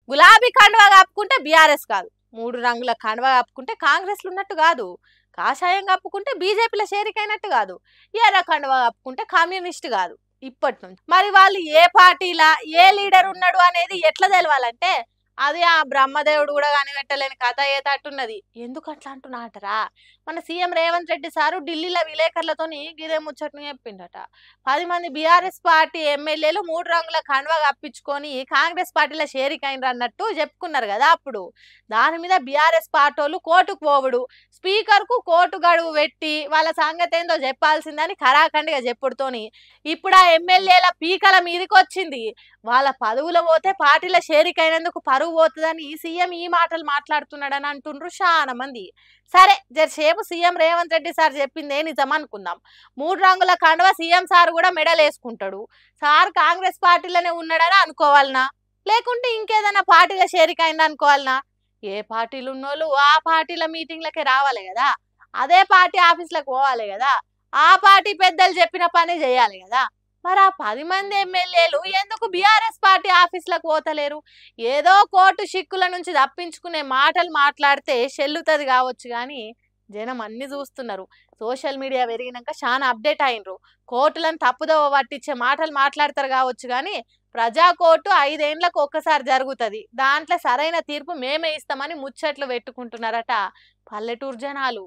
గులాబీ కండువా కప్పుకుంటే బీఆర్ఎస్ కాదు, 3 రంగుల కండువా కప్పుకుంటే కాంగ్రెస్లు ఉన్నట్టు కాదు, కాషాయం కప్పుకుంటే బీజేపీలో చేరికైనట్టు కాదు, ఎర్ర కండువా కప్పుకుంటే కమ్యూనిస్ట్ కాదు. ఇప్పటి నుంచి మరి వాళ్ళు ఏ పార్టీలా ఏ లీడర్ ఉన్నాడు అనేది ఎట్లా తెలవాలంటే అది ఆ బ్రహ్మదేవుడు కూడా కనిపెట్టలేని కథ ఏతట్టున్నది. ఎందుకు అట్లా అంటున్నాటరా, మన సీఎం రేవంత్ రెడ్డి సారు ఢిల్లీలో విలేకరులతోని ఇదే ముచ్చట్ని చెప్పిండట. 10 మంది బీఆర్ఎస్ పార్టీ ఎమ్మెల్యేలు 3 రంగుల కండువా కప్పించుకొని కాంగ్రెస్ పార్టీలో చేరికైనరు అన్నట్టు చెప్పుకున్నారు కదా. అప్పుడు దాని మీద బీఆర్ఎస్ పార్టీలు కోర్టుకు పోవుడు, స్పీకర్ కు కోర్టు గడువు పెట్టి వాళ్ళ సంగతి ఏందో చెప్పాల్సిందని ఖరాఖండిగా చెప్పుడుతోని ఇప్పుడు ఆ ఎమ్మెల్యేల పీకల మీదకి వచ్చింది. వాళ్ళ పదవులు పోతే పార్టీల చేరికైనందుకు పరువు పోతుందని సీఎం ఈ మాటలు మాట్లాడుతున్నాడని అంటుండ్రు చాలా మంది. సరే జరసేపు సీఎం రేవంత్ రెడ్డి సార్ చెప్పిందే నిజం అనుకుందాం. 3 రంగుల కండువా సీఎం సార్ కూడా మెడల్ వేసుకుంటాడు. సార్ కాంగ్రెస్ పార్టీలోనే ఉన్నాడని అనుకోవాలనా, లేకుంటే ఇంకేదైనా పార్టీల చేరికైంది అనుకోవాలనా? ఏ పార్టీలు ఉన్నోళ్ళు ఆ పార్టీల మీటింగ్లకే రావాలి కదా, అదే పార్టీ ఆఫీసులకు పోవాలి కదా, ఆ పార్టీ పెద్దలు చెప్పిన పని చేయాలి కదా. మరి ఆ 10 మంది ఎమ్మెల్యేలు ఎందుకు బీఆర్ఎస్ పార్టీ ఆఫీసులకు పోతలేరు? ఏదో కోర్టు చిక్కుల నుంచి తప్పించుకునే మాటలు మాట్లాడితే చెల్లుతుంది కావచ్చు కానీ జనం అన్ని చూస్తున్నారు. సోషల్ మీడియా పెరిగినాక చాలా అప్డేట్ అయినరు. కోర్టులను తప్పుదోవ పట్టించే మాటలు మాట్లాడతారు కావచ్చు కానీ ప్రజా కోర్టు 5 ఏళ్లకు ఒక్కసారి జరుగుతుంది, దాంట్లో సరైన తీర్పు మేమే ఇస్తామని ముచ్చట్లు పెట్టుకుంటున్నారట పల్లెటూరు జనాలు.